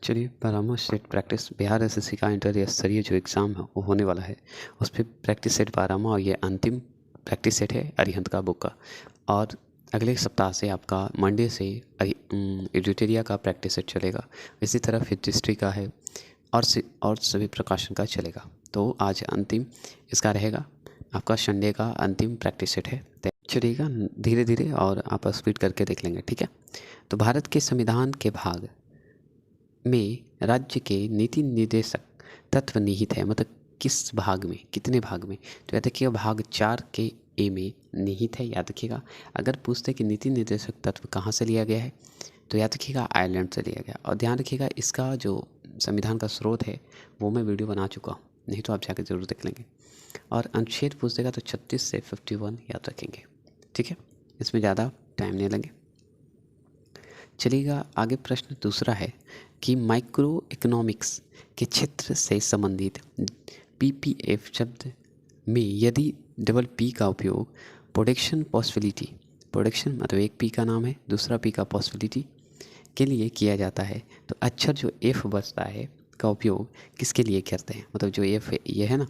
चलिए, 12वां set practice Bihar SSC का inter स्तरीय जो एग्ज़ाम है वो होने वाला है। उस पर प्रैक्टिस सेट 12वां और ये अंतिम प्रैक्टिस सेट है अरिहंत का बुक का। और अगले सप्ताह से आपका मंडे से एडिटोरिया का प्रैक्टिस सेट चलेगा। इसी तरह फिर हिस्ट्री का है और सभी प्रकाशन का चलेगा। तो आज अंतिम इसका रहेगा, आपका संडे का अंतिम प्रैक्टिस सेट है। चलिएगा धीरे धीरे और आप स्पीड करके देख लेंगे, ठीक है। तो भारत के संविधान के भाग में राज्य के नीति निर्देशक तत्व निहित है, मतलब किस भाग में, कितने भाग में। तो याद रखिएगा भाग 4 के ए में निहित है, याद रखिएगा। अगर पूछते कि नीति निर्देशक तत्व कहाँ से लिया गया है तो याद रखिएगा आयरलैंड से लिया गया। और ध्यान रखिएगा इसका जो संविधान का स्रोत है वो मैं वीडियो बना चुका हूँ, नहीं तो आप जाकर जरूर देख लेंगे। और अनुच्छेद पूछ देगा तो 36 से 51 याद रखेंगे, ठीक है। इसमें ज़्यादा टाइम नहीं लगे। चलिएगा आगे प्रश्न दूसरा है कि माइक्रो इकोनॉमिक्स के क्षेत्र से संबंधित पीपीएफ शब्द में यदि डबल पी का उपयोग प्रोडक्शन पॉसिबिलिटी, प्रोडक्शन मतलब एक पी का नाम है, दूसरा पी का पॉसिबिलिटी के लिए किया जाता है, तो अक्षर जो एफ बचता है का उपयोग किसके लिए करते हैं, मतलब जो एफ ये है ना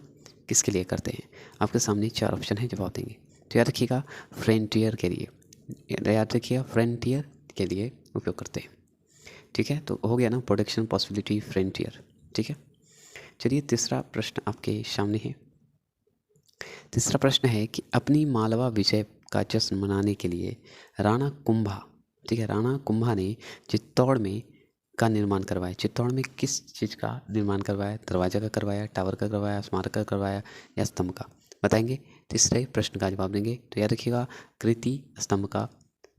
किसके लिए करते हैं। आपके सामने 4 ऑप्शन है, जवाब देंगे। तो याद रखिएगा फ्रंटियर के लिए, याद रखिएगा फ्रंटियर के लिए उपयोग करते हैं, ठीक है। तो हो गया ना प्रोडक्शन पॉसिबिलिटी फ्रंटियर, ठीक है। चलिए तीसरा प्रश्न आपके सामने है। तीसरा प्रश्न है कि अपनी मालवा विजय का जश्न मनाने के लिए राणा कुंभा, ठीक है, राणा कुंभा ने चित्तौड़ में का निर्माण करवाया। चित्तौड़ में किस चीज़ का निर्माण करवाया, दरवाजा का करवाया, टावर का करवाया, स्मारक का करवाया या स्तंभ का, बताएंगे। तीसरे प्रश्न का जवाब देंगे। तो याद रखिएगा कृति स्तंभ का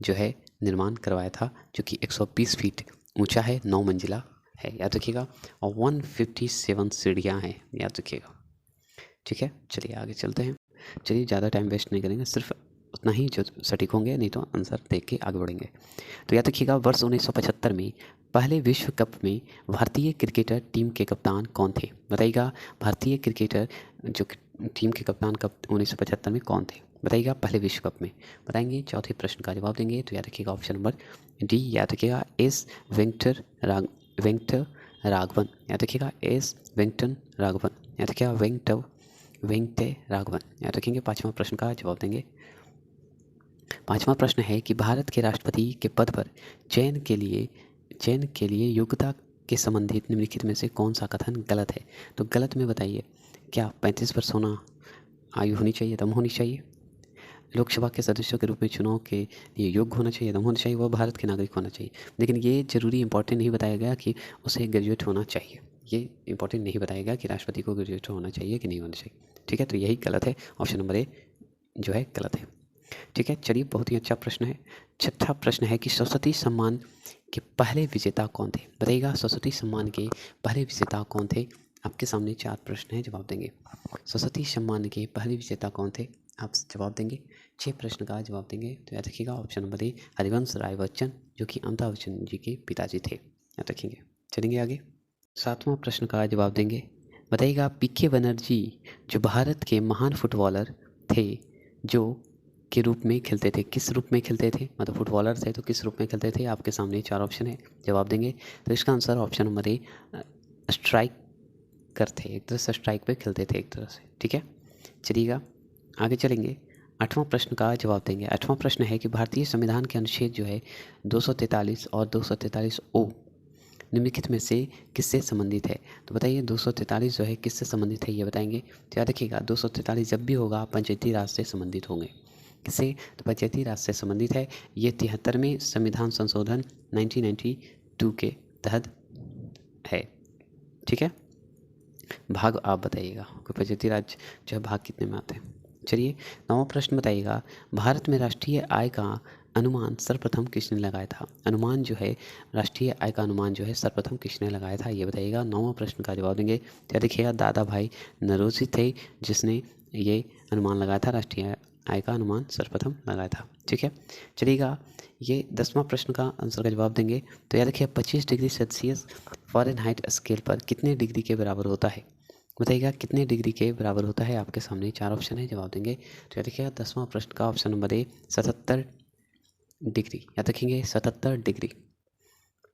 जो है निर्माण करवाया था, जो कि 120 फीट ऊंचा है, 9 मंजिला है, याद रखिएगा। और 157 सीढ़ियाँ हैं, याद रखिएगा, ठीक है। चलिए आगे चलते हैं। चलिए ज़्यादा टाइम वेस्ट नहीं करेंगे, सिर्फ उतना ही जो सटीक होंगे, नहीं तो आंसर देख के आगे बढ़ेंगे। तो याद रखिएगा वर्ष 1975 में पहले विश्व कप में भारतीय क्रिकेटर टीम के कप्तान कौन थे, बताइएगा। भारतीय क्रिकेटर जो टीम के कप्तान कब 1975 में कौन थे, बताइएगा पहले विश्व कप में, बताएंगे। चौथे प्रश्न का जवाब देंगे। तो याद रखिएगा ऑप्शन नंबर डी, याद रखिएगा एस वेंकट राघवन, याद रखिएगा एस वेंकट राघवन, याद रखिएगा वेंकट राघवन, याद रखेंगे। 5वां प्रश्न का जवाब देंगे। 5वां प्रश्न है कि भारत के राष्ट्रपति के पद पर चयन के लिए योग्यता के संबंधित निम्नलिखित में से कौन सा कथन गलत है। तो गलत में बताइए, क्या 35 वर्ष होना आयु होनी चाहिए, दम होनी चाहिए, लोकसभा के सदस्यों के रूप में चुनाव के लिए योग्य होना चाहिए, दम होना चाहिए, वह भारत के नागरिक होना चाहिए। लेकिन ये जरूरी इंपॉर्टेंट नहीं बताया गया कि उसे ग्रेजुएट होना चाहिए, ये इंपॉर्टेंट नहीं बताया गया कि राष्ट्रपति को ग्रेजुएट होना चाहिए कि नहीं होना चाहिए, ठीक है। तो यही गलत है, ऑप्शन नंबर ए जो है गलत है, ठीक है। चलिए बहुत ही अच्छा प्रश्न है। 6ठा प्रश्न है कि सरस्वती सम्मान के पहले विजेता कौन थे, बताइएगा सरस्वती सम्मान के पहले विजेता कौन थे। आपके सामने 4 प्रश्न हैं, जवाब देंगे। सरस्वती सम्मान के पहले विजेता कौन थे, आप जवाब देंगे। 6 प्रश्न का जवाब देंगे। तो याद रखिएगा option number A Harivansh Rai Bachchan, जो कि अमिताभ बच्चन जी के पिताजी थे, याद रखेंगे। चलेंगे आगे। 7वां प्रश्न का जवाब देंगे। बताइएगा पीके बनर्जी जो भारत के महान फुटबॉलर थे जो के रूप में खेलते थे, किस रूप में खेलते थे, मतलब फुटबॉलर थे तो किस रूप में खेलते थे। आपके सामने 4 ऑप्शन है, जवाब देंगे। तो इसका answer option number A striker थे, एक तरह से स्ट्राइक पे खेलते थे एक तरह से, ठीक है। चलिएगा आगे चलेंगे। 8वां प्रश्न का जवाब देंगे। 8वां प्रश्न है कि भारतीय संविधान के अनुच्छेद जो है 243 और 243 ओ निम्नलिखित में से किससे संबंधित है। तो बताइए 243 जो है किससे संबंधित है, ये बताएंगे। तो याद रखिएगा 243 जब भी होगा पंचायती राज से संबंधित होंगे, किससे, तो पंचायती राज से संबंधित है। ये 73वें संविधान संशोधन 1992 के तहत है, ठीक है। भाग आप बताइएगा कि पंचायती राज जो है भाग कितने में आते हैं। चलिए 9वां प्रश्न बताइएगा भारत में राष्ट्रीय आय का अनुमान सर्वप्रथम किसने लगाया था। अनुमान जो है राष्ट्रीय आय का अनुमान जो है सर्वप्रथम किसने लगाया था, ये बताइएगा। 9वां प्रश्न का जवाब देंगे। तो देखिएगा दादा भाई नौरोजी थे जिसने ये अनुमान लगाया था, राष्ट्रीय आय का अनुमान सर्वप्रथम लगाया था, ठीक है। चलिएगा ये 10वां प्रश्न का आंसर का जवाब देंगे। तो याद रखिए 25 डिग्री सेल्सियस फ़ारेनहाइट स्केल पर कितने डिग्री के बराबर होता है, बताइएगा कितने डिग्री के बराबर होता है। आपके सामने 4 ऑप्शन है, जवाब देंगे। तो याद रखिएगा 10वां प्रश्न का ऑप्शन नंबर ए 77 डिग्री, याद रखेंगे 77 डिग्री,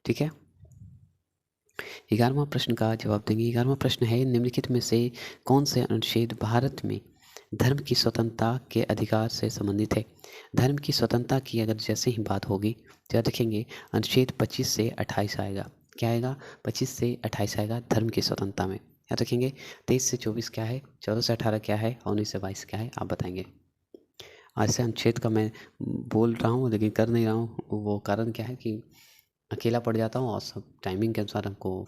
ठीक है। 11वां प्रश्न का जवाब देंगे। 11वां प्रश्न है, निम्नलिखित में से कौन से अनुच्छेद भारत में धर्म की स्वतंत्रता के अधिकार से संबंधित है। धर्म की स्वतंत्रता की अगर जैसे ही बात होगी तो याद रखेंगे अनुच्छेद 25 से 28 आएगा। क्या आएगा? 25 से 28 आएगा धर्म की स्वतंत्रता में। याद रखेंगे 23 से 24 क्या है, 14 से 18 क्या है, 19 से 22 क्या है, आप बताएंगे। ऐसे अनुच्छेद का मैं बोल रहा हूँ लेकिन कर नहीं रहा हूँ, वो कारण क्या है कि अकेला पड़ जाता हूँ और सब टाइमिंग के अनुसार हमको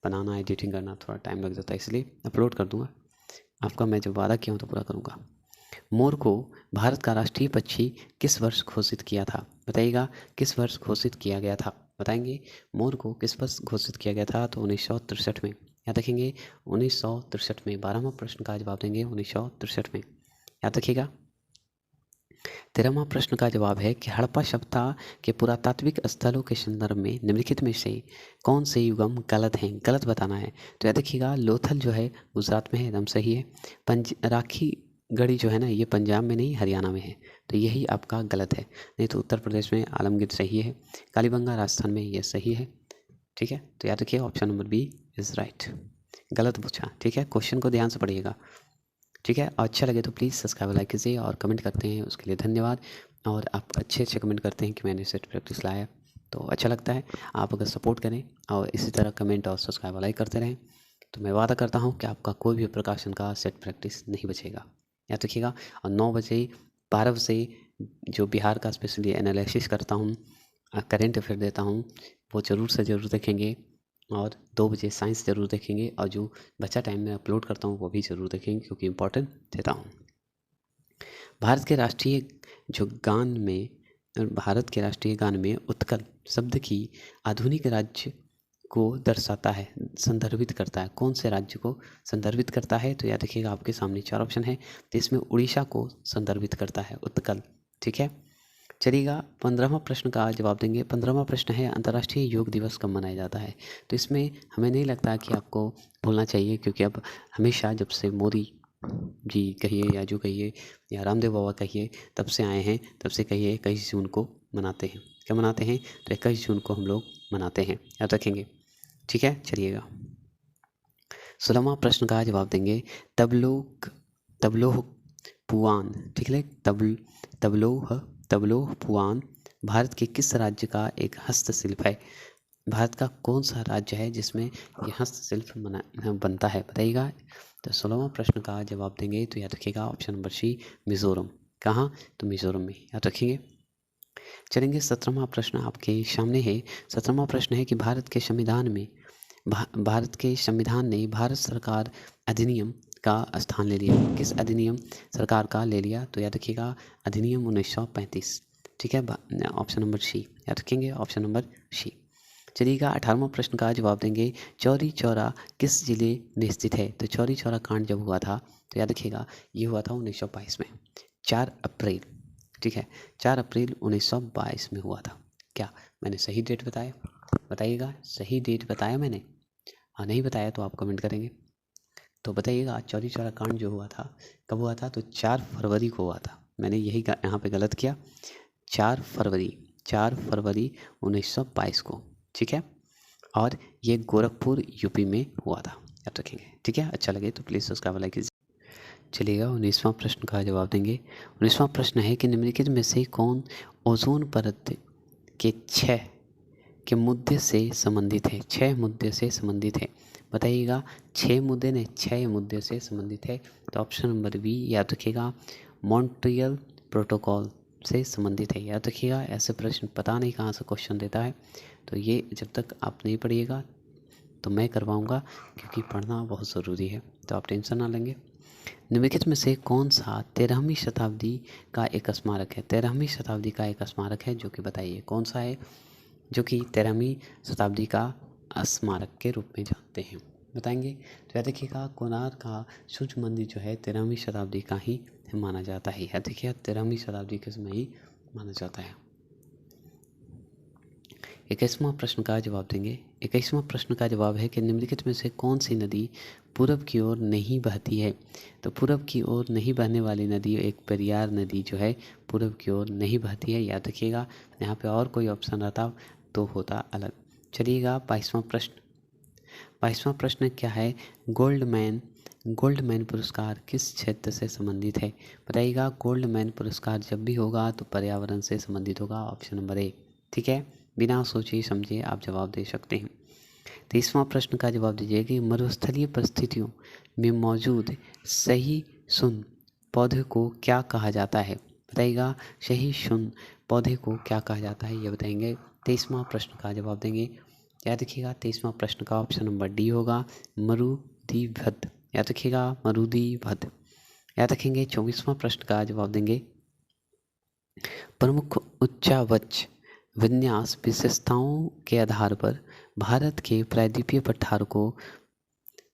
बनाना, एडिटिंग करना थोड़ा टाइम लग जाता है, इसलिए अपलोड कर दूंगा। आपका मैं जो वादा किया हूँ तो पूरा करूँगा। मोर को भारत का राष्ट्रीय पक्षी किस वर्ष घोषित किया था? बताइएगा किस वर्ष घोषित किया गया था, बताएंगे। मोर को किस वर्ष घोषित किया गया था? तो 1963 में। याद रखेंगे 1963 में। 12वां प्रश्न का जवाब देंगे 1963 में, याद रखिएगा। 13वां प्रश्न का जवाब है कि हड़प्पा सभ्यता के पुरातात्विक स्थलों के संदर्भ में निम्नलिखित में से कौन से युगम गलत हैं? गलत बताना है। तो याद रखिएगा लोथल जो है गुजरात में है, एकदम सही है। राखी गढ़ी जो है ना, ये पंजाब में नहीं हरियाणा में है, तो यही आपका गलत है। नहीं तो उत्तर प्रदेश में आलमगीर सही है, कालीबंगा राजस्थान में ये सही है। ठीक है, तो याद रखिए option number B is right. गलत पूछा, ठीक है। क्वेश्चन को ध्यान से पढ़िएगा, ठीक है। अच्छा लगे तो प्लीज़ सब्सक्राइब लाइक कीजिए और कमेंट करते हैं उसके लिए धन्यवाद। और आप अच्छे अच्छे कमेंट करते हैं कि मैंने सेट प्रैक्टिस लाया, तो अच्छा लगता है। आप अगर सपोर्ट करें और इसी तरह कमेंट और सब्सक्राइब लाइक करते रहें तो मैं वादा करता हूँ कि आपका कोई भी प्रकाशन का सेट प्रैक्टिस नहीं बचेगा, याद रखिएगा। और 9 बजे 12 बजे जो बिहार का स्पेशली एनालिसिस करता हूँ, करेंट अफेयर देता हूँ, वो ज़रूर से ज़रूर देखेंगे। और 2 बजे साइंस ज़रूर देखेंगे और जो बचा टाइम में अपलोड करता हूँ वो भी ज़रूर देखेंगे क्योंकि इम्पोर्टेंट देता हूँ। भारत के राष्ट्रीय जो गान में भारत के राष्ट्रीय गान में उत्कल शब्द की आधुनिक राज्य को दर्शाता है, संदर्भित करता है। कौन से राज्य को संदर्भित करता है? तो याद रखिएगा आपके सामने 4 ऑप्शन है, तो इसमें उड़ीसा को संदर्भित करता है उत्कल, ठीक है। चलिएगा 15वां प्रश्न का जवाब देंगे। 15वां प्रश्न है अंतर्राष्ट्रीय योग दिवस कब मनाया जाता है? तो इसमें हमें नहीं लगता कि आपको भूलना चाहिए, क्योंकि अब हमेशा जब से मोदी जी कहिए या जो कहिए या रामदेव बाबा कहिए तब से आए हैं, तब से कहिए 21 जून को मनाते हैं। क्या मनाते हैं? तो 21 जून को हम लोग मनाते हैं, याद रखेंगे, ठीक है। चलिएगा 16वां प्रश्न का जवाब देंगे। तबलोह पुआन, ठीक है। तबलोह पुआन भारत के किस राज्य का एक हस्तशिल्प है? भारत का कौन सा राज्य है जिसमें यह हस्तशिल्प बनता है, बताइएगा। तो 16वां प्रश्न का जवाब देंगे तो याद रखिएगा ऑप्शन नंबर सी मिज़ोरम। कहाँ? तो मिज़ोरम में, याद रखेंगे। चलेंगे 17वां प्रश्न आपके सामने है। 17वां प्रश्न है कि भारत के संविधान में भारत के संविधान ने भारत सरकार अधिनियम का स्थान ले लिया। किस अधिनियम सरकार का ले लिया? तो याद रखिएगा अधिनियम 1935, ठीक है। ऑप्शन नंबर सी, याद रखेंगे ऑप्शन नंबर सी। चलिएगा 18वां प्रश्न का जवाब देंगे। चौरी चौरा किस जिले में स्थित है? तो चौरी चौरा कांड जब हुआ था तो याद रखिएगा ये हुआ था 1922 में, 4 अप्रैल, ठीक है। 4 अप्रैल 1922 में हुआ था। क्या मैंने सही डेट बताया? बताइएगा सही डेट बताया मैंने? हाँ नहीं बताया तो आप कमेंट करेंगे। तो बताइएगा चौरी चौरा कांड जो हुआ था कब हुआ था? तो 4 फरवरी को हुआ था। मैंने यही यहाँ पे गलत किया, 4 फरवरी 1922 को, ठीक है। और ये गोरखपुर यूपी में हुआ था, याद रखेंगे, ठीक है। अच्छा लगे तो प्लीज़ सब्सक्राइब लाइक कीजिए। चलिएगा 19वां प्रश्न का जवाब देंगे। 19वां प्रश्न है कि निम्नलिखित में से कौन ओजोन परत के 6 के मुद्दे से संबंधित है? 6 मुद्दे से संबंधित है, बताइएगा। 6 मुद्दे ने 6 मुद्दे से संबंधित है, तो ऑप्शन नंबर बी याद रखिएगा मॉन्ट्रियल प्रोटोकॉल से संबंधित है, याद रखिएगा। ऐसे प्रश्न पता नहीं कहाँ से क्वेश्चन देता है, तो ये जब तक आप नहीं पढ़िएगा तो मैं करवाऊँगा, क्योंकि पढ़ना बहुत ज़रूरी है, तो आप टेंशन ना लेंगे। निम्नलिखित में से कौन सा 13वीं शताब्दी का एक स्मारक है? 13वीं शताब्दी का एक स्मारक है जो कि बताइए कौन सा है जो कि 13वीं शताब्दी का स्मारक के रूप में जानते हैं, बताएंगे। तो याद रखिएगा कोणार्क का सूर्य मंदिर जो है 13वीं शताब्दी का ही माना जाता है, याद रखिएगा 13वीं शताब्दी के समय ही माना जाता है। 21वां प्रश्न का जवाब देंगे। 21वां प्रश्न का जवाब है कि निम्नलिखित में से कौन सी नदी पूरब की ओर नहीं बहती है? तो पूरब की ओर नहीं बहने वाली नदी एक पेरियार नदी जो है पूरब की ओर नहीं बहती है, याद रखिएगा। यहाँ पे और कोई ऑप्शन रहता तो होता अलग। चलिएगा 22वां प्रश्न। 22वां प्रश्न क्या है, गोल्डमैन पुरस्कार किस क्षेत्र से संबंधित है? बताइएगा, गोल्डमैन पुरस्कार जब भी होगा तो पर्यावरण से संबंधित होगा, ऑप्शन नंबर ए। ठीक है, बिना सोचे समझे आप जवाब दे सकते हैं। 23वां प्रश्न का जवाब दीजिए कि मरुस्थलीय परिस्थितियों में मौजूद सही सुन पौधे को क्या कहा जाता है? बताइएगा, सही सुन पौधे को क्या कहा जाता है, ये बताएंगे। 23वां प्रश्न का जवाब देंगे। याद रखिएगा, 23वां प्रश्न का ऑप्शन नंबर डी होगा, मरुदिवध। याद रखिएगा, मरुदिवध। याद रखेंगे। 24वां प्रश्न का जवाब देंगे, प्रमुख उच्चावच विन्यास विशेषताओं के आधार पर भारत के प्रायद्वीपीय पठार को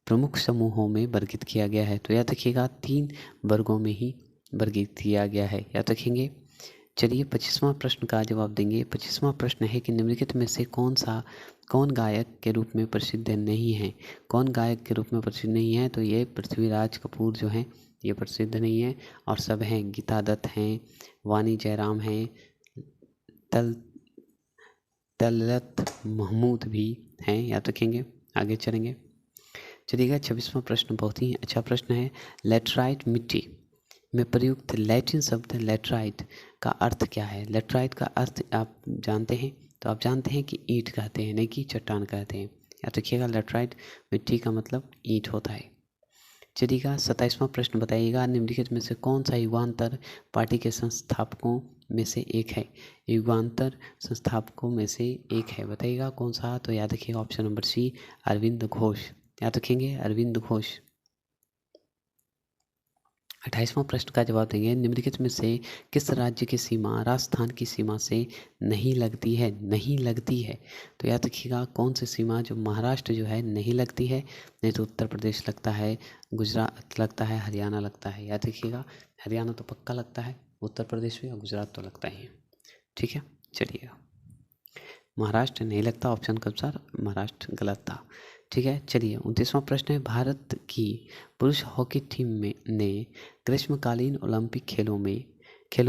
प्रमुख समूहों में वर्गीकृत किया गया है। तो याद रखिएगा, 3 वर्गों में ही वर्गीकृत किया गया है, याद रखेंगे। चलिए 25वां प्रश्न का जवाब देंगे। 25वां प्रश्न है कि निम्नलिखित में से कौन गायक के रूप में प्रसिद्ध नहीं है? कौन गायक के रूप में प्रसिद्ध नहीं है? तो ये पृथ्वीराज कपूर जो हैं ये प्रसिद्ध नहीं है, और सब हैं, गीता दत्त हैं, वानी जयराम हैं, तलत महमूद भी हैं, याद रखेंगे। आगे चलेंगे। चलिएगा 26वां प्रश्न बहुत ही अच्छा प्रश्न है। लैटराइट मिट्टी में प्रयुक्त लैटिन शब्द लैटराइट का अर्थ क्या है? लैटराइट का अर्थ आप जानते हैं? तो आप जानते हैं कि ईंट कहते हैं, नहीं कि चट्टान कहते हैं। याद रखिएगा, लैटराइट मिट्टी का मतलब ईंट होता है। चलिएगा 27वां प्रश्न बताइएगा, निम्नलिखित में से कौन सा युगांतर पार्टी के संस्थापकों में से एक है? युगांतर संस्थापकों में से एक है, बताइएगा कौन सा? तो याद रखिएगा, option number C, Arvind Ghosh. याद रखेंगे, अरविंद घोष। 28वां प्रश्न का जवाब देंगे, निम्नलिखित में से किस राज्य की सीमा राजस्थान की सीमा से नहीं लगती है? नहीं लगती है, तो याद रखिएगा, कौन सी सीमा जो महाराष्ट्र जो है नहीं लगती है, नहीं तो उत्तर प्रदेश लगता है, गुजरात लगता है, हरियाणा लगता है। याद रखिएगा, हरियाणा तो पक्का लगता है, उत्तर प्रदेश भी, और गुजरात तो लगता ही है। ठीक है, चलिए, महाराष्ट्र नहीं लगता, ऑप्शन का अनुसार महाराष्ट्र गलत था। ठीक है, चलिए 29वां प्रश्न है, भारत की पुरुष हॉकी टीम ने ग्रीष्मकालीन ओलंपिक खेलों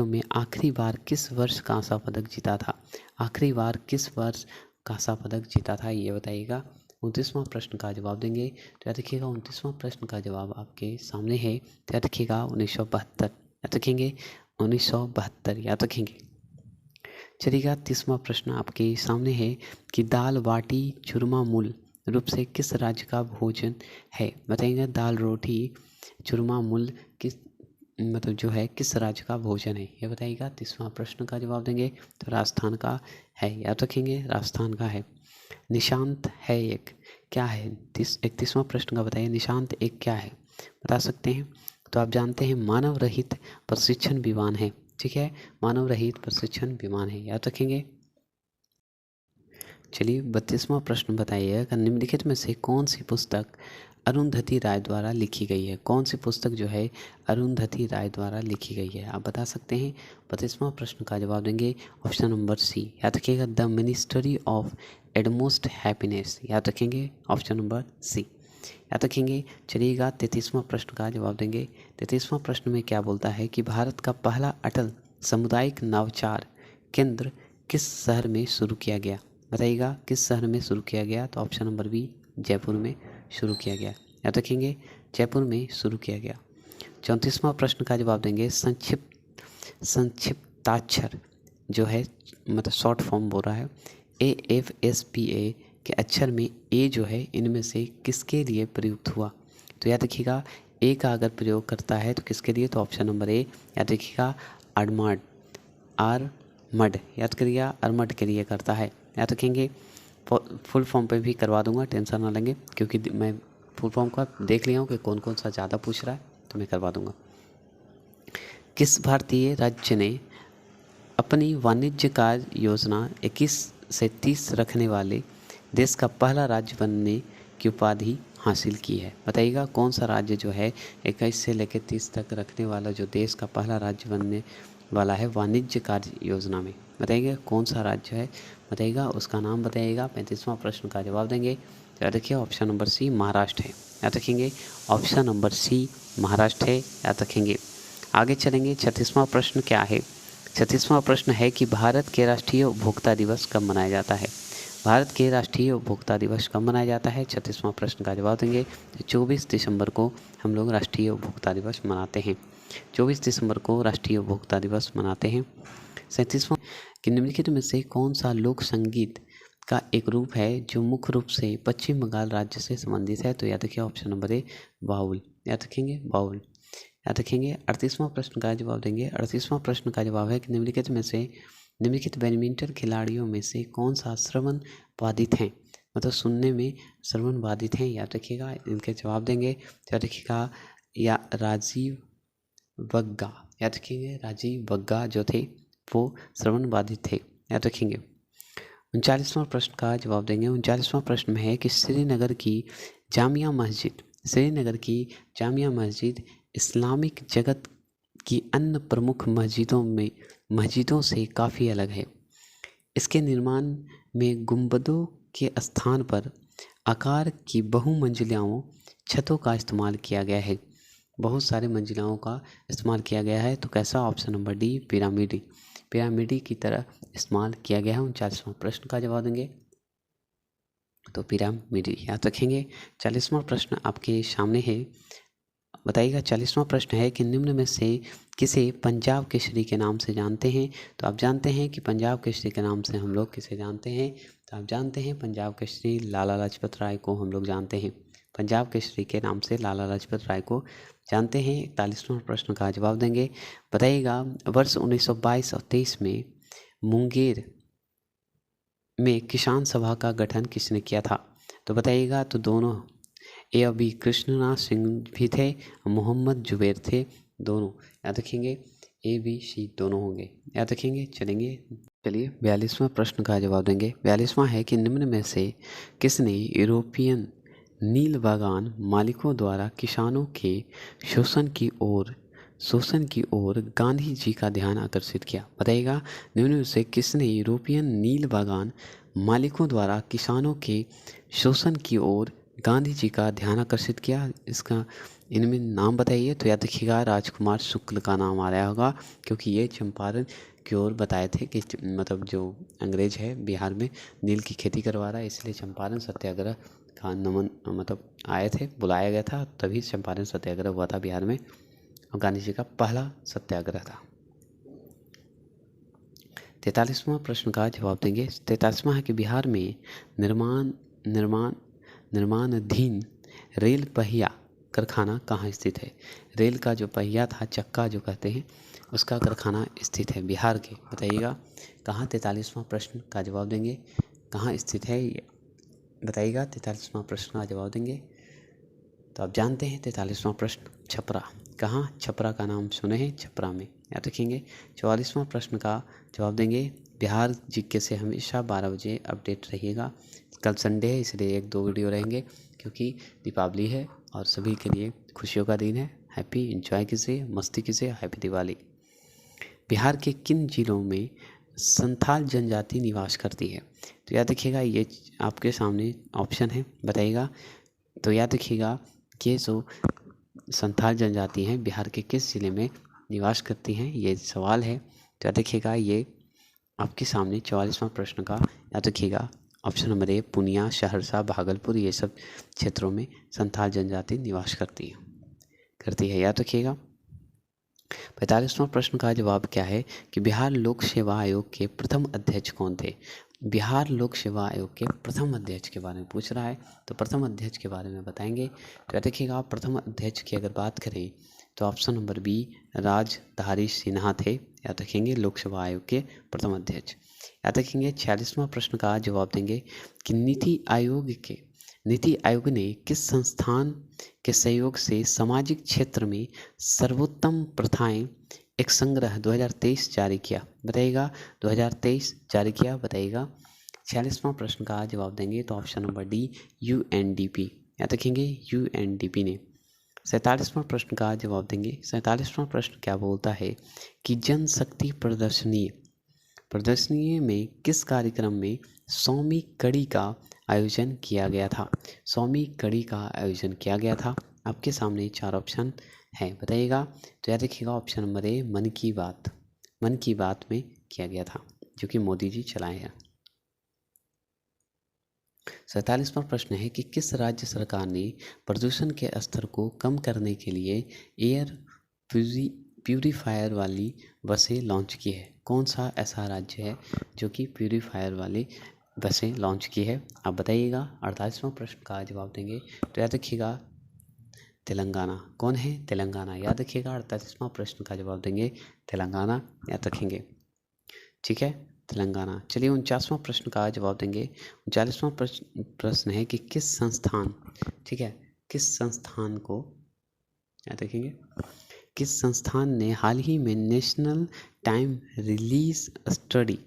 में आखिरी बार किस वर्ष कांसा पदक जीता था? आखिरी बार किस वर्ष कांसा पदक जीता था, ये बताइएगा। 29वां प्रश्न का जवाब देंगे। तो याद रखिएगा, 29वां प्रश्न का जवाब आपके सामने है, तो याद रखिएगा 1972। याद रखेंगे 1972, याद रखेंगे। चलिएगा 30वां प्रश्न आपके सामने है कि दाल बाटी चूरमा मूल रूप से किस राज्य का भोजन है? बताइएगा, दाल रोटी चूरमा मूल किस मतलब जो है किस राज्य का भोजन है, ये बताइएगा। 30वां प्रश्न का जवाब देंगे, तो राजस्थान का है, याद रखेंगे, राजस्थान का है। निशांत है एक क्या है? 31वां प्रश्न का बताइए, निशांत एक क्या है, बता सकते हैं? तो आप जानते हैं, मानव रहित प्रशिक्षण विमान है। ठीक है, मानव रहित प्रशिक्षण विमान है, याद रखेंगे। चलिए 32वां प्रश्न बताइएगा, निम्नलिखित में से कौन सी पुस्तक अरुंधति राय द्वारा लिखी गई है? कौन सी पुस्तक जो है अरुंधति राय द्वारा लिखी गई है, आप बता सकते हैं? 32वां प्रश्न का जवाब देंगे, ऑप्शन नंबर सी। याद रखिएगा, द मिनिस्ट्री ऑफ एडमोस्ट हैप्पीनेस। याद रखेंगे, ऑप्शन नंबर सी, याद रखेंगे। चलिएगा 33वां प्रश्न का जवाब देंगे। 33वां प्रश्न में क्या बोलता है कि भारत का पहला अटल सामुदायिक नवाचार केंद्र किस शहर में शुरू किया गया? बताइएगा, किस शहर में शुरू किया गया? तो ऑप्शन नंबर बी, जयपुर में शुरू किया गया। याद रखेंगे, जयपुर में शुरू किया गया। 34वां प्रश्न का जवाब देंगे, संक्षिप्ताक्षर जो है मतलब शॉर्ट फॉर्म बोल रहा है, AFSPA के अक्षर में ए जो है इनमें से किसके लिए प्रयुक्त हुआ? तो याद रखिएगा, ए का अगर प्रयोग करता है तो किसके लिए? तो ऑप्शन नंबर ए, याद रखिएगा, आर्मड, याद करिएगा, आर्मड के लिए करता है, याद रखेंगे। फुल फॉर्म पे भी करवा दूंगा, टेंशन ना लेंगे, क्योंकि मैं फुल फॉर्म का देख लिया हूँ कि कौन कौन सा ज़्यादा पूछ रहा है, तो मैं करवा दूंगा। किस भारतीय राज्य ने अपनी वाणिज्य कार्य योजना 21 से 30 रखने वाले देश का पहला राज्य बनने की उपाधि हासिल की है? बताइएगा, कौन सा राज्य जो है 21 से लेकर 30 तक रखने वाला जो देश का पहला राज्य बनने वाला है वाणिज्य कार्य योजना में? बताइएगा, कौन सा राज्य है, बताइएगा, उसका नाम बताइएगा। 35वां प्रश्न का जवाब देंगे। याद रखिए, ऑप्शन नंबर सी, महाराष्ट्र है, याद रखेंगे, ऑप्शन नंबर सी, महाराष्ट्र है, याद रखेंगे। आगे चलेंगे। 36वां प्रश्न क्या है? 36वां प्रश्न है कि भारत के राष्ट्रीय उपभोक्ता दिवस कब मनाया जाता है? भारत के राष्ट्रीय उपभोक्ता दिवस कब मनाया जाता है? 36वां प्रश्न का जवाब देंगे। 24 दिसंबर को हम लोग राष्ट्रीय उपभोक्ता दिवस मनाते हैं। 24 दिसंबर को राष्ट्रीय उपभोक्ता दिवस मनाते हैं। 37वां कि निम्नलिखित में से कौन सा लोक संगीत का एक रूप है जो मुख्य रूप से पश्चिम बंगाल राज्य से संबंधित है? तो याद रखिए ऑप्शन नंबर ए बाउल। याद रखेंगे बाउल। याद रखेंगे। 38वां प्रश्न का जवाब देंगे। 38वां प्रश्न का जवाब है कि निम्नलिखित बैडमिंटन खिलाड़ियों में से कौन सा श्रवण बाधित हैं? मतलब सुनने में श्रवण बाधित हैं। याद रखिएगा। इनके जवाब देंगे। याद रखिएगा या राजीव बग्गा। याद रखेंगे राजीव बग्गा जो थे वो श्रवण बाधित थे। याद रखेंगे। 39वां प्रश्न का जवाब देंगे। 39वां प्रश्न में है कि श्रीनगर की जामिया मस्जिद इस्लामिक जगत की अन्य प्रमुख मस्जिदों से काफ़ी अलग है। इसके निर्माण में गुंबदों के स्थान पर आकार की बहुमंजिलाओं छतों का इस्तेमाल किया गया है। बहुत सारे मंजिलाओं का इस्तेमाल किया गया है। तो कैसा? ऑप्शन नंबर डी पिरामिडी की तरह इस्तेमाल किया गया है। 39वां प्रश्न का जवाब देंगे तो पिरामिडी। याद रखेंगे। 40वां प्रश्न आपके सामने है। बताइएगा। 40वां प्रश्न है कि निम्न में से किसे पंजाब केसरी के नाम से जानते हैं? तो आप जानते हैं कि पंजाब केसरी के नाम से हम लोग किसे जानते हैं? तो आप जानते हैं पंजाब केसरी लाला लाजपत राय को हम लोग जानते हैं। पंजाब केसरी के नाम से लाला लाजपत राय को जानते हैं। 41वां प्रश्न का जवाब देंगे। बताइएगा। वर्ष 1922 और 23 में मुंगेर में किसान सभा का गठन किसने किया था? तो बताइएगा। तो दोनों ए अभी कृष्णनाथ सिंह भी थे, मोहम्मद जुबैर थे, दोनों। याद रखेंगे। ए बी सी दोनों होंगे। याद रखेंगे। चलिए 42वां प्रश्न का जवाब देंगे। 42वां है कि निम्न में से किसने यूरोपियन नील बागान मालिकों द्वारा किसानों के शोषण की ओर गांधी जी का ध्यान आकर्षित किया? बताइएगा। निम्न में से किसने यूरोपियन नील बागान मालिकों द्वारा किसानों के शोषण की ओर गांधी जी का ध्यान आकर्षित किया? इसका इनमें नाम बताइए। तो याद रखिएगा राजकुमार शुक्ल का नाम आ रहा होगा, क्योंकि ये चंपारण की ओर बताए थे कि मतलब जो अंग्रेज है बिहार में नील की खेती करवा रहा है, इसलिए चंपारण सत्याग्रह का नमन मतलब आए थे, बुलाया गया था, तभी चंपारण सत्याग्रह हुआ था बिहार में और गांधी जी का पहला सत्याग्रह था। 43वां प्रश्न का जवाब देंगे। 43वां है कि बिहार में निर्माणाधीन रेल पहिया कारखाना कहाँ स्थित है? रेल का जो पहिया था, चक्का जो कहते हैं, उसका कारखाना स्थित है बिहार के। बताइएगा कहाँ? 43वां प्रश्न का जवाब देंगे। कहाँ स्थित है बताइएगा। 43वां प्रश्न का जवाब देंगे तो आप जानते हैं 43वां प्रश्न छपरा। कहाँ? छपरा का नाम सुने हैं, छपरा में। याद रखेंगे। 44वां प्रश्न का जवाब देंगे। बिहार जीके से हमेशा 12 बजे अपडेट रहिएगा। कल संडे है इसलिए 1-2 वीडियो रहेंगे, क्योंकि दीपावली है और सभी के लिए खुशियों का दिन है। हैप्पी एंजॉय कीजिए, मस्ती कीजिए, हैप्पी दिवाली। बिहार के किन जिलों में संथाल जनजाति निवास करती है? तो याद रखिएगा। ये आपके सामने ऑप्शन है, बताइएगा। तो याद रखिएगा कि जो संथाल जनजाति हैं बिहार के किस जिले में निवास करती हैं, ये सवाल है। तो याद रखिएगा ये आपके सामने 44वां प्रश्न का याद रखिएगा। Option number A Purnia, Saharsa, Bhagalpur, ये सब क्षेत्रों में संथाल जनजाति निवास करती है। याद रखिएगा। 45वां प्रश्न का जवाब क्या है कि बिहार लोक सेवा आयोग के प्रथम अध्यक्ष कौन थे? बिहार लोक सेवा आयोग के प्रथम अध्यक्ष के बारे में पूछ रहा है, तो प्रथम अध्यक्ष के बारे में बताएंगे। तो याद रखिएगा प्रथम अध्यक्ष की अगर बात करें तो ऑप्शन नंबर बी राजधारी सिन्हा थे। याद रखेंगे लोक सेवा आयोग के प्रथम अध्यक्ष। याद रखेंगे। 46वां प्रश्न का जवाब देंगे कि नीति आयोग ने किस संस्थान के सहयोग से सामाजिक क्षेत्र में सर्वोत्तम प्रथाएं एक संग्रह 2023 जारी किया? बताइएगा। 2023 जारी किया, बताइएगा। 46वां प्रश्न का जवाब देंगे तो ऑप्शन नंबर डी UNDP। याद रखेंगे UNDP ने। 47वां प्रश्न का जवाब देंगे। 47वां प्रश्न क्या बोलता है कि जनशक्ति प्रदर्शनी में किस कार्यक्रम में 100वीं कड़ी का आयोजन किया गया था? 100वीं कड़ी का आयोजन किया गया था। आपके सामने 4 ऑप्शन है, बताइएगा। तो याद रखिएगा ऑप्शन नंबर ए मन की बात में किया गया था, जो कि मोदी जी चलाए हैं। 47वां प्रश्न है कि किस राज्य सरकार ने प्रदूषण के स्तर को कम करने के लिए एयर प्यूरीफायर वाली बसें लॉन्च की है? कौन सा ऐसा राज्य है जो कि प्यूरीफायर वाली बसें लॉन्च की है? आप बताइएगा। 48वां प्रश्न का जवाब देंगे तो याद रखिएगा तेलंगाना। कौन है? तेलंगाना। याद रखिएगा 48वां प्रश्न का जवाब देंगे तेलंगाना, याद रखेंगे। ठीक है, तेलंगाना। चलिए 49वां प्रश्न का जवाब देंगे। 39वां प्रश्न है कि किस संस्थान, ठीक है, किस संस्थान को, याद रखेंगे, किस संस्थान ने हाल ही में नेशनल टाइम रिलीज स्टडी,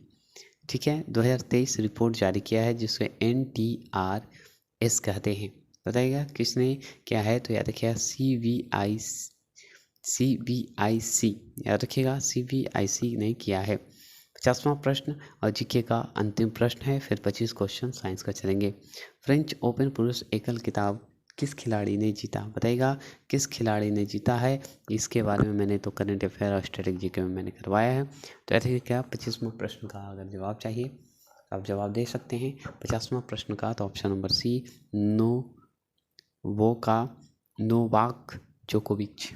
ठीक है, 2023 रिपोर्ट जारी किया है जिसको NTRS कहते हैं? बताइएगा किसने क्या है? तो याद रखिएगा CBIC, याद रखिएगा CBIC ने किया है। 50वां प्रश्न और जीके का अंतिम प्रश्न है, फिर 25 क्वेश्चन साइंस का चलेंगे। फ्रेंच ओपन पुरुष एकल खिताब किस खिलाड़ी ने जीता? बताइएगा किस खिलाड़ी ने जीता है? इसके बारे में मैंने तो करंट अफेयर और स्टैटिक जीके में मैंने करवाया है। तो ऐसे क्या 25वां प्रश्न का अगर जवाब चाहिए तो आप जवाब दे सकते हैं। 50वां प्रश्न का तो ऑप्शन नंबर सी, नोवाक जोकोविच,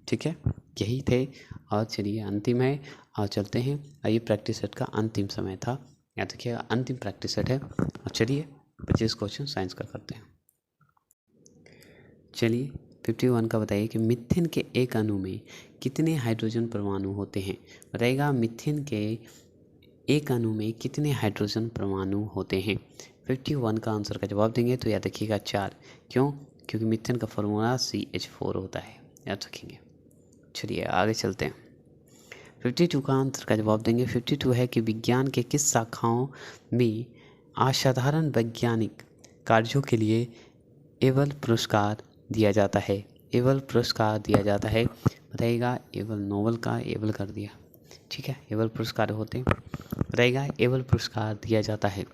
ठीक है, यही थे। और चलिए अंतिम है और चलते हैं। और ये प्रैक्टिस सेट का अंतिम समय था, याद रखिएगा अंतिम प्रैक्टिस सेट है। और चलिए 25 क्वेश्चन साइंस का करते हैं। चलिए 51 का बताइए कि मीथेन के एक अणु में कितने हाइड्रोजन परमाणु होते हैं? बताइएगा मीथेन के एक अणु में कितने हाइड्रोजन परमाणु होते हैं? 51 का आंसर का जवाब देंगे तो याद रखिएगा 4। क्यों? क्योंकि मीथेन का फॉर्मूला CH4 होता है, याद रखेंगे। चलिए आगे चलते हैं। 52 का आंसर का जवाब देंगे। 52 है कि विज्ञान के किस शाखाओं में असाधारण वैज्ञानिक कार्यों के लिए एबल पुरस्कार दिया जाता है? एबल पुरस्कार दिया जाता है, बताइएगा। एबल नोबल का एबल कर दिया, ठीक है, एबल पुरस्कार होते हैं, बताइएगा एबल पुरस्कार दिया जाता है,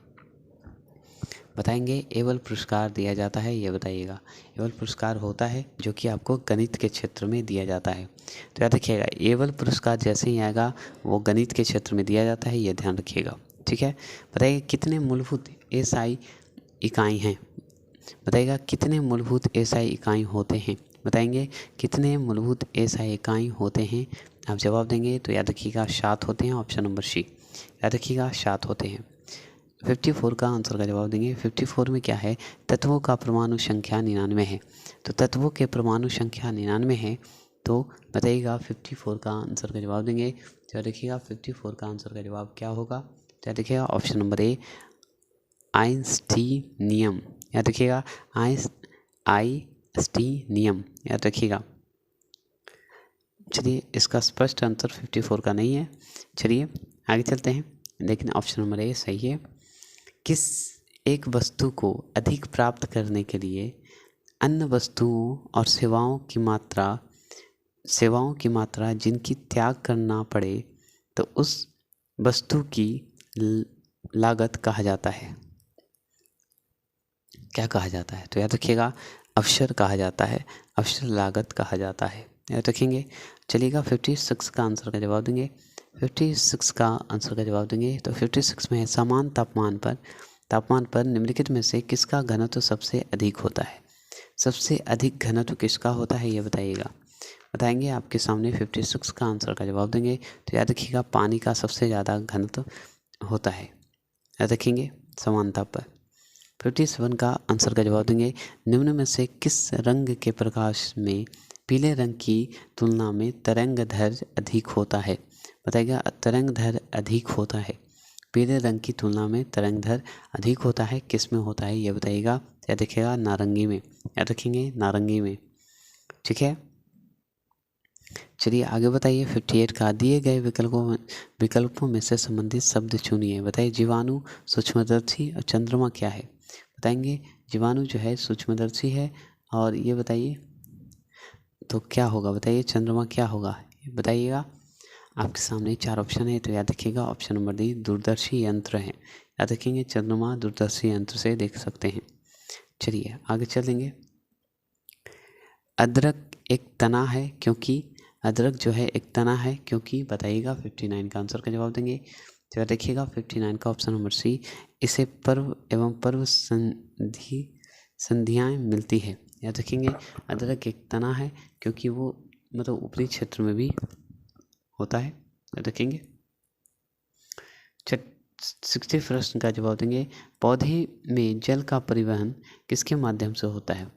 बताएंगे एबल पुरस्कार दिया जाता है, ये बताइएगा। एबल पुरस्कार होता है जो कि आपको गणित के क्षेत्र में दिया जाता है। तो याद रखिएगा एबल पुरस्कार जैसे ही आएगा वो गणित के क्षेत्र में दिया जाता है, ये ध्यान रखिएगा, ठीक है। बताइए कितने मूलभूत SI इकाई हैं? बताइएगा कितने मूलभूत SI इकाई होते हैं? बताएंगे कितने मूलभूत SI इकाई होते हैं? आप जवाब देंगे तो याद रखिएगा 7 होते हैं, ऑप्शन नंबर सी, याद रखिएगा 7 होते हैं। 54 का आंसर का जवाब देंगे। 54 में क्या है? तत्वों का परमाणु संख्या 99 है। तो तत्वों के परमाणु संख्या 99 है, तो बताइएगा 54 का आंसर का जवाब देंगे तो याद रखिएगा 54 का आंसर का जवाब क्या होगा? तो याद रखिएगा ऑप्शन नंबर ए, आइंस्टीनियम, याद रखिएगा आइंस्टीनियम, याद रखिएगा। चलिए इसका स्पष्ट आंसर 54 का नहीं है। चलिए आगे चलते हैं, लेकिन ऑप्शन नंबर ए सही है। किस एक वस्तु को अधिक प्राप्त करने के लिए अन्य वस्तुओं और सेवाओं की मात्रा जिनकी त्याग करना पड़े तो उस वस्तु की लागत कहा जाता है? क्या कहा जाता है? तो याद रखिएगा अवसर कहा जाता है, अवसर लागत कहा जाता है, याद रखेंगे। चलिएगा 56 का आंसर का जवाब देंगे। 56 का आंसर का जवाब देंगे तो 56 में समान तापमान पर निम्नलिखित में से किसका घनत्व सबसे अधिक होता है? सबसे अधिक घनत्व किसका होता है ये बताइएगा, बताएंगे। आपके सामने 56 का आंसर का जवाब देंगे तो याद रखिएगा पानी का सबसे ज़्यादा घनत्व होता है, याद रखेंगे, समानता पर। 57 का आंसर का जवाब देंगे। निम्न में से किस रंग के प्रकाश में पीले रंग की तुलना में तरंगदैर्घ्य अधिक होता है? बताइएगा तरंगदैर्घ्य अधिक होता है, पीले रंग की तुलना में तरंगदैर्घ्य अधिक होता है, किस में होता है ये बताइएगा। याद रखिएगा नारंगी में, याद रखेंगे नारंगी में, ठीक है। चलिए आगे बताइए 58 का दिए गए विकल्पों में से संबंधित शब्द चुनिए। बताइए जीवाणु, सूक्ष्मदर्शी और चंद्रमा क्या है? बताएंगे जीवाणु जो है सूक्ष्मदर्शी है, और ये बताइए तो क्या होगा, बताइए चंद्रमा क्या होगा ये बताइएगा। आपके सामने 4 ऑप्शन है, तो याद रखिएगा ऑप्शन नंबर डी दूरदर्शी यंत्र है, याद रखेंगे चंद्रमा दूरदर्शी यंत्र से देख सकते हैं। चलिए आगे चलेंगे। अदरक एक तना है क्योंकि, अदरक जो है एक तना है क्योंकि, बताइएगा 59 का आंसर का जवाब देंगे। तो देखिएगा 59 का ऑप्शन नंबर सी, इसे पर्व एवं पर्व संधियाँ मिलती है। याद रखेंगे अदरक एक तना है क्योंकि वो मतलब ऊपरी क्षेत्र में भी होता है। याद रखेंगे। 60 प्रश्न का जवाब देंगे, पौधे में जल का परिवहन किसके माध्यम से होता है?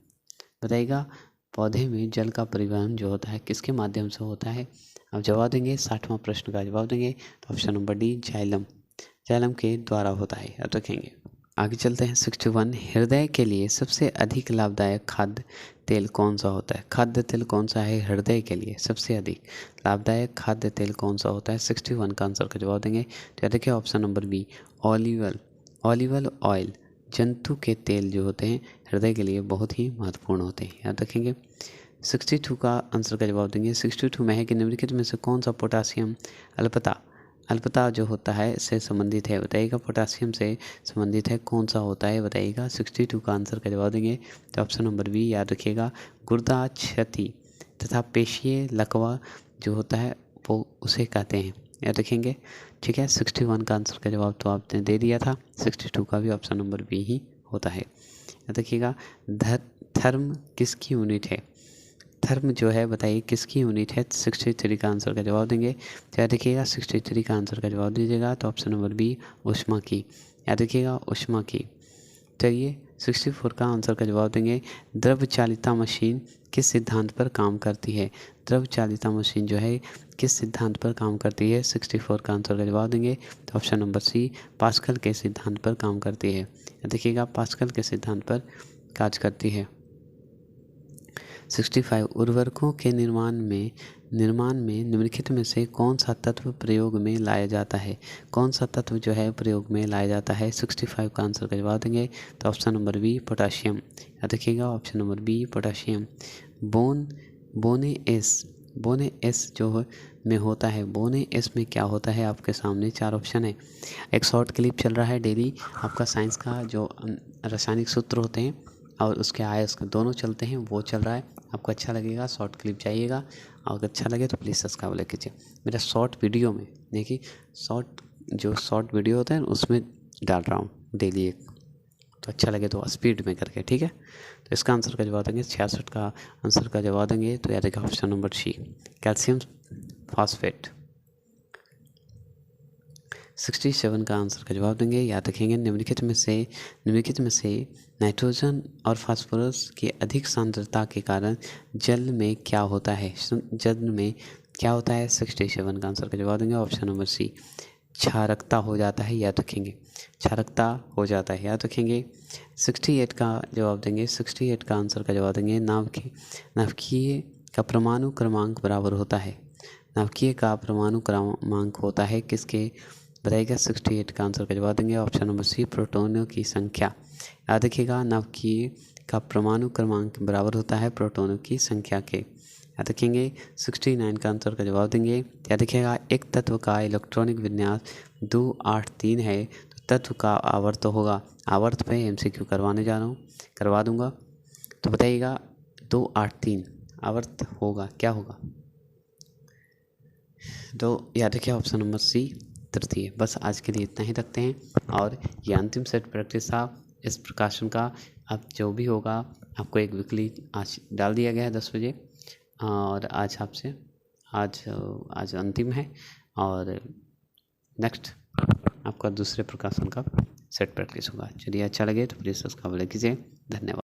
बताइएगा, पौधे में जल का परिवहन जो होता है किसके माध्यम से होता है? अब जवाब देंगे 60वां प्रश्न का जवाब देंगे तो option number D, xylem, xylem के द्वारा होता है। याद रखेंगे। आगे चलते हैं 61, हृदय के लिए सबसे अधिक लाभदायक खाद्य तेल कौन सा होता है? खाद्य तेल कौन सा है हृदय के लिए सबसे अधिक लाभदायक खाद्य तेल कौन सा होता है? 61 का आंसर का जवाब देंगे तो देखिए option number B, alluvial oil. जंतु के तेल जो होते हैं हृदय के लिए बहुत ही महत्वपूर्ण होते हैं। याद रखेंगे। 62 का आंसर का जवाब देंगे। 62 में है कि निम्नलिखित में से कौन सा पोटासियम अल्पता जो होता है इससे संबंधित है? बताइएगा, पोटासियम से संबंधित है कौन सा होता है? बताइएगा। 62 का आंसर का जवाब देंगे तो ऑप्शन नंबर बी। याद रखिएगा, गुर्दा क्षति तथा पेशीय लकवा जो होता है वो उसे कहते हैं। याद रखेंगे। ठीक है, 61 का आंसर का जवाब तो आपने दे दिया था, 62 का भी ऑप्शन नंबर बी ही होता है। याद रखिएगा। थर्म किसकी यूनिट है? थर्म जो है बताइए किसकी यूनिट है? 63 का आंसर का जवाब देंगे तो याद रखिएगा 63 का आंसर का जवाब दीजिएगा तो ऑप्शन नंबर बी, ऊष्मा की। याद रखिएगा, ऊष्मा की। चलिए 64 का आंसर का जवाब देंगे, द्रव चालिता मशीन किस सिद्धांत पर काम करती है? द्रव चालिता मशीन जो है किस सिद्धांत पर काम करती है? 64 का आंसर का जवाब देंगे तो ऑप्शन नंबर सी, पास्कल के सिद्धांत पर काम करती है। देखिएगा, पास्कल के सिद्धांत पर कार्य करती है। 65, उर्वरकों के निर्माण में निम्नलिखित में से कौन सा तत्व प्रयोग में लाया जाता है? कौन सा तत्व जो है प्रयोग में लाया जाता है? 65 का आंसर का जवाब देंगे तो ऑप्शन नंबर बी, पोटाशियम। याद रखिएगा, option number B, potassium. Bones जो में होता है, बोने एस में क्या होता है? आपके सामने 4 ऑप्शन है। एक शॉर्ट क्लिप चल रहा है डेली आपका साइंस का, जो रासायनिक सूत्र होते हैं और उसके आयस दोनों चलते हैं, वो चल रहा है। आपको अच्छा लगेगा, शॉर्ट क्लिप चाहिएगा, और अगर अच्छा लगे तो प्लीज़ सब्सक्राइब कीजिए। मेरा शॉर्ट वीडियो में देखिए, शॉर्ट वीडियो होता है उसमें डाल रहा हूँ डेली एक, तो अच्छा लगे तो स्पीड में करके। ठीक है, तो इसका आंसर का जवाब देंगे। 66 का आंसर का जवाब देंगे तो याद रखिए option number C, calcium phosphate. 67 का आंसर का जवाब देंगे। याद रखेंगे, निम्नलिखित में से नाइट्रोजन और फास्फोरस की अधिक सांद्रता के कारण जल में क्या होता है? जल में क्या होता है? 67 का आंसर का जवाब देंगे ऑप्शन नंबर सी, क्षारकता हो जाता है। याद रखेंगे, क्षारकता हो जाता है। याद रखेंगे। 68 का जवाब देंगे। 68 का आंसर का जवाब देंगे, नाभिकीय का परमाणु क्रमांक बराबर होता है। नाभिकीय का परमाणु क्रमांक होता है किसके? बताइएगा। 68 का आंसर का जवाब देंगे ऑप्शन नंबर सी, प्रोटॉनों की संख्या। याद रखिएगा, नाभिकीय का परमाणु क्रमांक बराबर होता है प्रोटॉनों की संख्या के। याद रखेंगे। 69 का आंसर का जवाब देंगे। याद रखिएगा, एक तत्व का इलेक्ट्रॉनिक विन्यास 283 है तो तत्व का आवर्त होगा। आवर्त पे MCQ करवाने जा रहा हूँ, करवा दूंगा, तो बताइएगा 283 आवर्त होगा, क्या होगा? तो याद रखिए ऑप्शन नंबर सी, तृतीय। बस आज के लिए इतना ही रखते हैं, और ये अंतिम सेट प्रैक्टिस था इस प्रकाशन का। अब जो भी होगा आपको एक वीकली आज डाल दिया गया है 10 बजे, और आज अंतिम है, और नेक्स्ट आपका दूसरे प्रकाशन का सेट प्रैक्टिस होगा। चलिए, अच्छा लगे तो प्लीज़ सब्सक्राइब कीजिए। धन्यवाद।